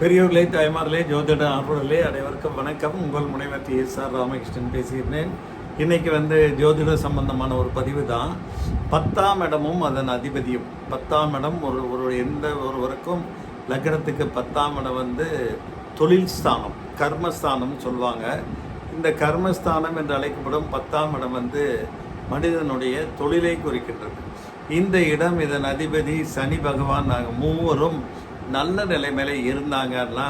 பெரியோர்களே, தாய்மார்களே, ஜோதிட ஆர்வலர்களே, அனைவருக்கும் வணக்கம். உங்கள் முனைவர் எஸ்.ஆர். ராமகிருஷ்ணன் பேசுகிறேன். இன்றைக்கி ஜோதிட சம்பந்தமான ஒரு பதிவு தான். 10ஆம் இடமும் அதன் அதிபதியும். 10ஆம் இடம் எந்த ஒருவருக்கும் லக்னத்துக்கு 10ஆம் இடம் தொழில் ஸ்தானம், கர்மஸ்தானம் சொல்லுவாங்க. இந்த கர்மஸ்தானம் என்று அழைக்கப்படும் 10ஆம் இடம் மனிதனுடைய தொழிலை குறிக்கின்றது. இந்த இடம், இதன் அதிபதி சனி பகவான். நாங்கள் மூவரும் நல்ல நிலைமையில இருந்தாங்கன்னா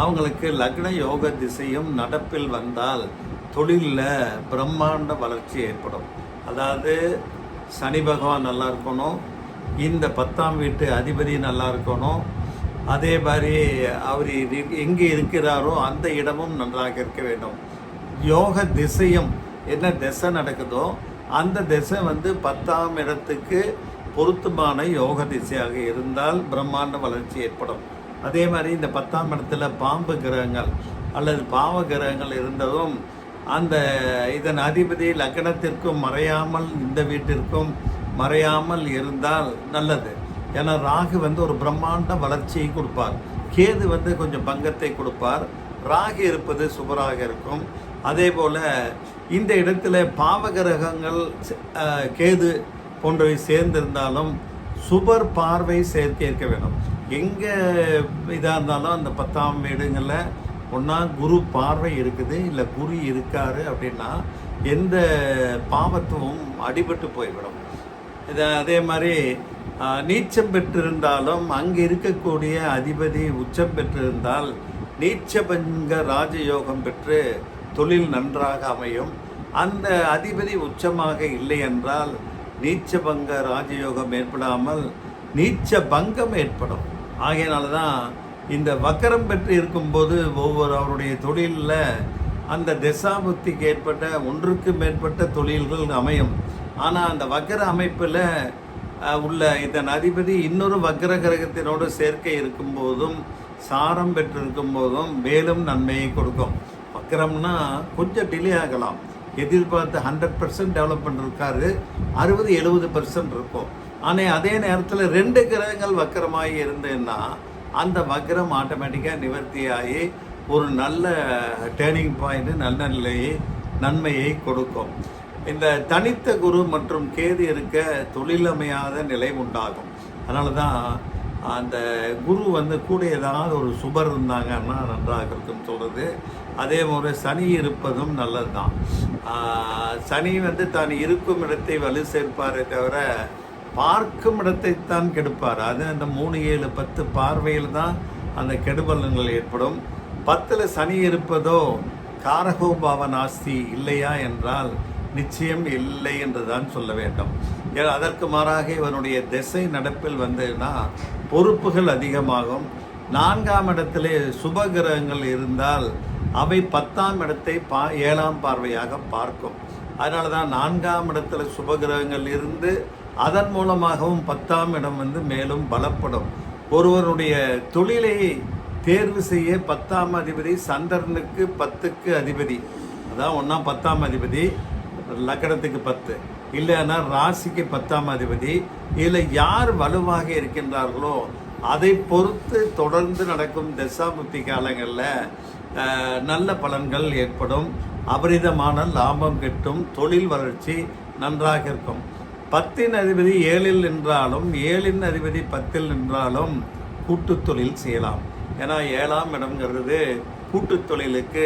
அவங்களுக்கு லக்ன யோக திசையும் நடப்பில் வந்தால் தொழிலில் பிரம்மாண்ட வளர்ச்சி ஏற்படும். அதாவது சனி பகவான் நல்லா இருக்கணும், இந்த 10ஆம் வீட்டு அதிபதி நல்லா இருக்கணும், அதே மாதிரி அவர் எங்கே இருக்கிறாரோ அந்த இடமும் நன்றாக இருக்க வேண்டும். யோக திசையும் என்ன திசை நடக்குதோ அந்த திசை 10ஆம் இடத்துக்கு பொருத்தமான யோக திசையாக இருந்தால் பிரம்மாண்ட வளர்ச்சி ஏற்படும். அதே மாதிரி இந்த 10ஆம் இடத்துல பாம்பு கிரகங்கள் அல்லது பாவ கிரகங்கள் இருந்ததும் இதன் அதிபதி லக்னத்திற்கும் மறையாமல் இந்த வீட்டிற்கும் மறையாமல் இருந்தால் நல்லது. ஏன்னா ராகு ஒரு பிரம்மாண்ட வளர்ச்சியை கொடுப்பார், கேது கொஞ்சம் பங்கத்தை கொடுப்பார். ராகு இருப்பது சுபராக இருக்கும். அதே போல் இந்த இடத்துல பாவகிரகங்கள் கேது போன்றவை சேர்ந்திருந்தாலும் சுபர் பார்வை சேர்க்க இருக்க வேணும். எங்கே இதாக இருந்தாலும் அந்த 10ஆம் வீடுங்களில் ஒன்றா குரு பார்வை இருக்குது, இல்லை குரு இருக்காரு அப்படின்னா எந்த பாவத்துவம் அடிபட்டு போய்விடும். அதே மாதிரி நீச்சம் பெற்றிருந்தாலும் அங்கே இருக்கக்கூடிய அதிபதி உச்சம் பெற்றிருந்தால் நீச்சபங்க ராஜயோகம் பெற்று தொழில் நன்றாக அமையும். அந்த அதிபதி உச்சமாக இல்லை என்றால் நீச்சபங்க ராஜயோகம் ஏற்படாமல் நீச்ச பங்கம் ஏற்படும். ஆகையினால தான் இந்த வக்கரம் பெற்று இருக்கும்போது அவருடைய தொழிலில் அந்த தசாபுத்திக்கு ஏற்பட்ட ஒன்றுக்கு மேற்பட்ட தொழில்கள் அமையும். ஆனால் அந்த வக்கர அமைப்பில் உள்ள இதன் அதிபதி இன்னொரு வக்கர கிரகத்தினோடு சேர்க்கை இருக்கும்போதும் சாரம் பெற்றிருக்கும் போதும் மேலும் நன்மையை கொடுக்கும். வக்கரம்னா கொஞ்சம் டிலே ஆகலாம். எதிர்பார்த்து 100% டெவலப்மெண்ட் இருக்காரு, 60-70% இருக்கும். ஆனால் அதே நேரத்தில் 2 கிரகங்கள் வக்கரமாகி இருந்ததுன்னா அந்த வக்கரம் ஆட்டோமேட்டிக்காக நிவர்த்தியாகி ஒரு நல்ல டேர்னிங் பாயிண்ட், நல்ல நிலையை, நன்மையை கொடுக்கும். இந்த தனித்த குரு மற்றும் கேது இருக்க தொழிலமையாத நிலை உண்டாகும். அதனால தான் அந்த குரு கூட ஏதாவது ஒரு சுபர் இருந்தாங்கன்னா நன்றாக இருக்குன்னு சொல்கிறது. அதே போல் சனி இருப்பதும் நல்லது தான். சனி தான் இருக்கும் இடத்தை வலு சேர்ப்பாரே தவிர பார்க்கும் இடத்தைத்தான் கெடுப்பார். அது அந்த 3, 7, 10 பார்வையில் தான் அந்த கெடுபலன்கள் ஏற்படும். 10ல் சனி இருப்பதோ காரகோபாவ நாஸ்தி இல்லையா என்றால் நிச்சயம் இல்லை என்று தான் சொல்ல வேண்டும். அதற்கு மாறாக இவனுடைய திசை நடப்பில் பொறுப்புகள் அதிகமாகும். 4ஆம் இடத்திலே சுப கிரகங்கள் இருந்தால் அவை 10ஆம் இடத்தை 7ஆம் பார்வையாக பார்க்கும். அதனால தான் 4ஆம் இடத்துல சுப கிரகங்கள் இருந்து அதன் மூலமாகவும் 10ஆம் இடம் மேலும் பலப்படும். ஒருவருடைய தொழிலை தேர்வு செய்ய 10ஆம் அதிபதி சந்திரனுக்கு 10க்கு அதிபதி, அதான் 10ஆம் அதிபதி லக்னத்துக்கு 10, இல்லைன்னா ராசிக்கு 10ஆம் அதிபதி. இதில் யார் வலுவாக இருக்கின்றார்களோ அதை பொறுத்து தொடர்ந்து நடக்கும் தசாபுத்தி காலங்களில் நல்ல பலன்கள் ஏற்படும். அபரிதமான லாபம் கிட்டும், தொழில் வளர்ச்சி நன்றாக இருக்கும். 10இன் அதிபதி 7ல் நின்றாலும் 7இன் அதிபதி 10ல் நின்றாலும் கூட்டு தொழில் செய்யலாம். ஏன்னா 7ஆம் இடம்ங்கிறது கூட்டு தொழிலுக்கு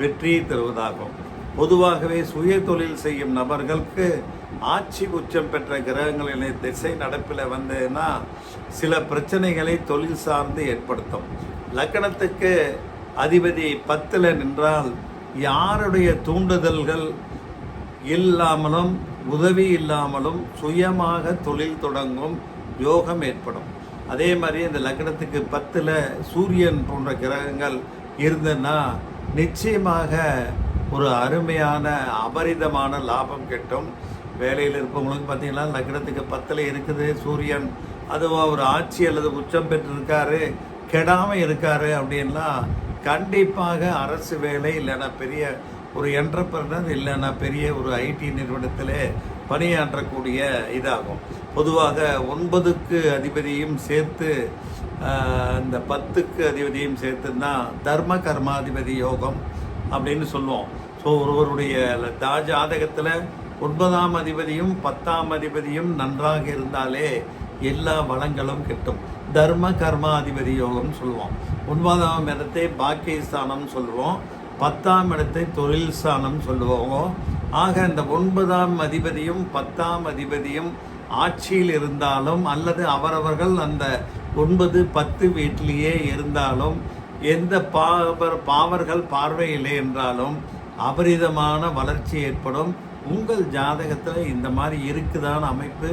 வெற்றியை தருவதாகும். பொதுவாகவே சுய தொழில் செய்யும் நபர்களுக்கு ஆட்சி உச்சம் பெற்ற கிரகங்களின் திசை நடப்பில் சில பிரச்சனைகளை தொழில் சார்ந்து ஏற்படுத்தும். லக்னத்துக்கு அதிபதி 10ல் நின்றால் யாருடைய தூண்டுதல்கள் இல்லாமலும் உதவி இல்லாமலும் சுயமாக தொழில் தொடங்கும் யோகம் ஏற்படும். அதே மாதிரி இந்த லக்னத்துக்கு 10ல் சூரியன் போன்ற கிரகங்கள் இருந்ததுன்னா நிச்சயமாக ஒரு அருமையான அபரிதமான லாபம் கிட்டும். வேலையில் இருப்பவங்களுக்கு பார்த்தீங்கன்னா லக்னத்துக்கு 10ல் இருக்குது சூரியன், அதுவும் ஒரு ஆட்சி அல்லது உச்சம் பெற்றிருக்காரு, கெடாமல் இருக்காரு அப்படின்னா கண்டிப்பாக அரசு வேலை, இல்லைன்னா பெரிய ஒரு என்டர்பிரனர், இல்லைன்னா பெரிய ஒரு ஐடி நிறுவனத்தில் பணியாற்றக்கூடிய இதாகும். பொதுவாக 9க்கு அதிபதியும் சேர்த்து இந்த 10க்கு அதிபதியும் சேர்த்துன்னா தர்ம கர்மாதிபதி யோகம் அப்படின்னு சொல்லுவோம். ஸோ ஒருவருடைய ஜாதகத்தில் 9ஆம் அதிபதியும் 10ஆம் அதிபதியும் நன்றாக இருந்தாலே எல்லா வளங்களும் கிட்டும். தர்ம கர்மாதிபதி யோகம் சொல்லுவோம். 9ஆம் இடத்தை பாக்கியஸ்தானம் சொல்லுவோம், 10ஆம் இடத்தை தொழில் ஸ்தானம் சொல்லுவோம். ஆக இந்த 9ஆம் அதிபதியும் 10ஆம் அதிபதியும் ஆட்சியில் இருந்தாலும் அல்லது அவரவர்கள் அந்த 9, 10 வீட்டிலேயே இருந்தாலும் எந்த பாவர்கள் பார்வையில்லை என்றாலும் அபரிதமான வளர்ச்சி ஏற்படும். உங்கள் ஜாதகத்தில் இந்த மாதிரி இருக்குதான அமைப்பு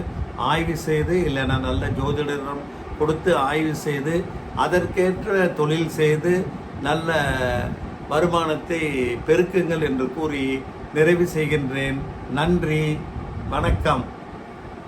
ஆய்வு செய்து, இல்லைன்னா நல்ல ஜோதிடரிடம் கொடுத்து ஆய்வு செய்து அதற்கேற்ற தொழில் செய்து நல்ல வருமானத்தை பெருக்குங்கள் என்று கூறி நிறைவு செய்கின்றேன். நன்றி, வணக்கம்.